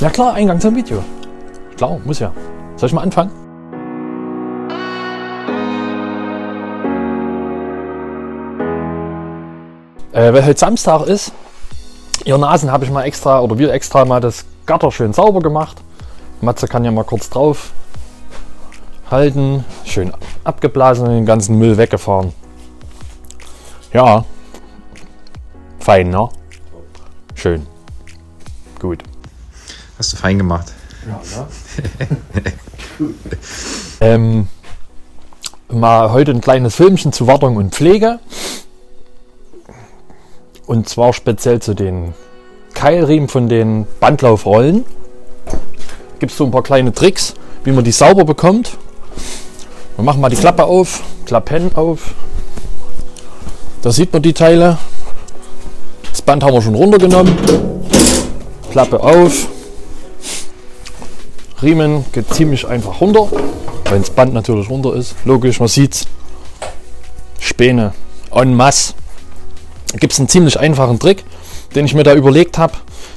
Ja klar, Eingang zum Video. Klar, muss ja. Soll ich mal anfangen? Weil heute Samstag ist, ihr Nasen habe ich mal extra, oder wir extra mal das Gatter schön sauber gemacht. Matze kann ja mal kurz drauf halten. Schön abgeblasen und den ganzen Müll weggefahren. Ja. Fein, ne? Schön. Gut. Hast du fein gemacht. Ja, ne? Mal heute ein kleines Filmchen zu Wartung und Pflege. Und zwar speziell zu den Keilriemen von den Bandlaufrollen. Gibt es so ein paar kleine Tricks, wie man die sauber bekommt. Wir machen mal die Klappe auf, Klappen auf. Da sieht man die Teile. Das Band haben wir schon runtergenommen. Klappe auf. Riemen geht ziemlich einfach runter, wenn das Band natürlich runter ist. Logisch, man sieht's. Späne en masse. Da gibt es einen ziemlich einfachen Trick, den ich mir da überlegt habe.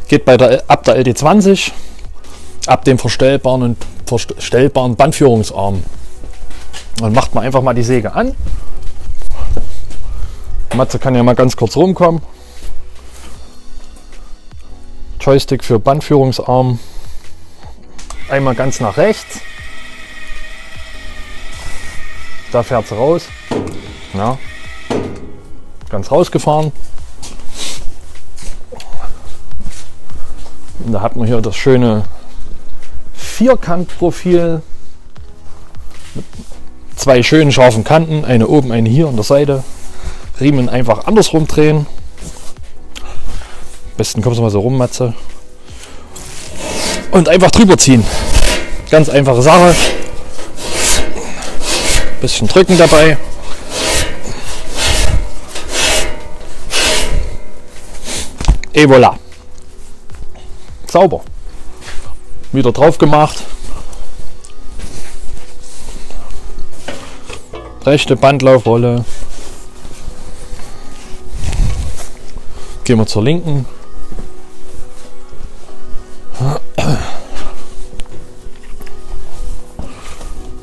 Geht ab der LD20, ab dem verstellbaren Bandführungsarm. Dann macht man einfach mal die Säge an. Matze kann ja mal ganz kurz rumkommen. Joystick für Bandführungsarm. Einmal ganz nach rechts. Da fährt sie raus. Ja. Ganz rausgefahren. Und da hat man hier das schöne Vierkantprofil mit zwei schönen scharfen Kanten, eine oben, eine hier an der Seite. Riemen einfach andersrum drehen. Am besten kommst du mal so rum, Matze. Und einfach drüber ziehen. Ganz einfache Sache. Bisschen drücken dabei. Et voilà. Sauber. Wieder drauf gemacht. Rechte Bandlaufrolle. Gehen wir zur linken.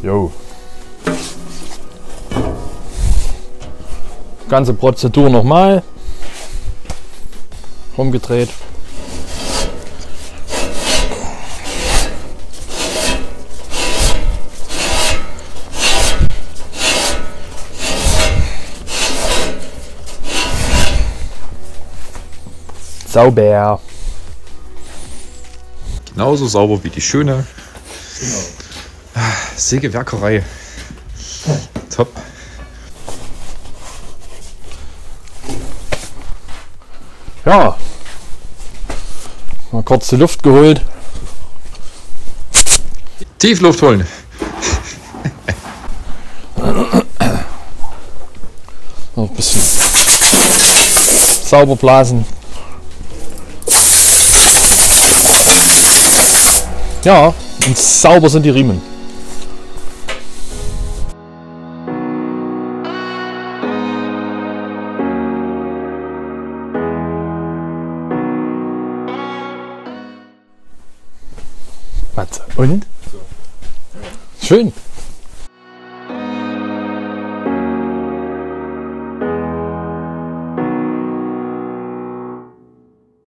Jo. Ganze Prozedur nochmal. Rumgedreht. Sauber. Genauso sauber wie die schöne Sägewerkerei. Top. Ja. Mal kurz die Luft geholt. Tiefluft holen. Noch ein bisschen sauber blasen. Ja, und sauber sind die Riemen. Matze. Und? Schön.